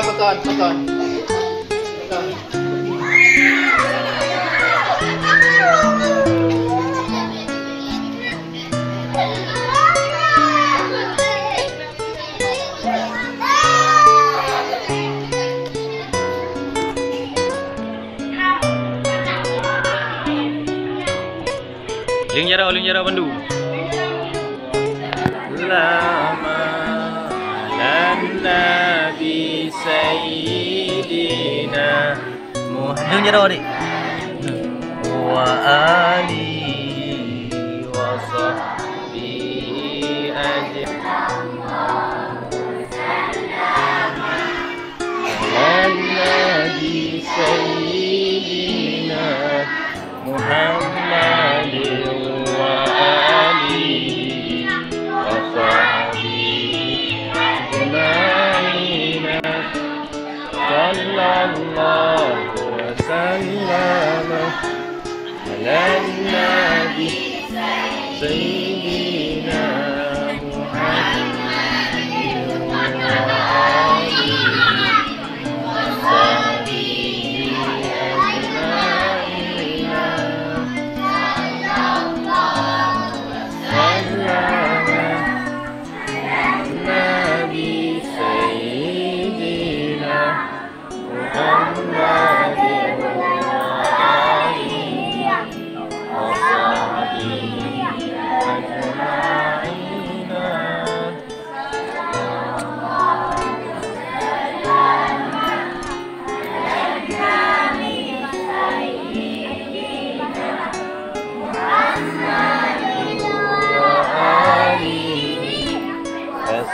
Beton. Uling jarak bandu. Lama lan nabi sayyidina Muhammad. Uling jarak adik. Wa ali wa sahbihi ajma'in. Nabi sayyidina Muhammad wa alihi wa sahbihi ajma'in. Sallallahu wa sallama ala nabi sayyidina Muhammad wa alihi wa sahbihi Yes,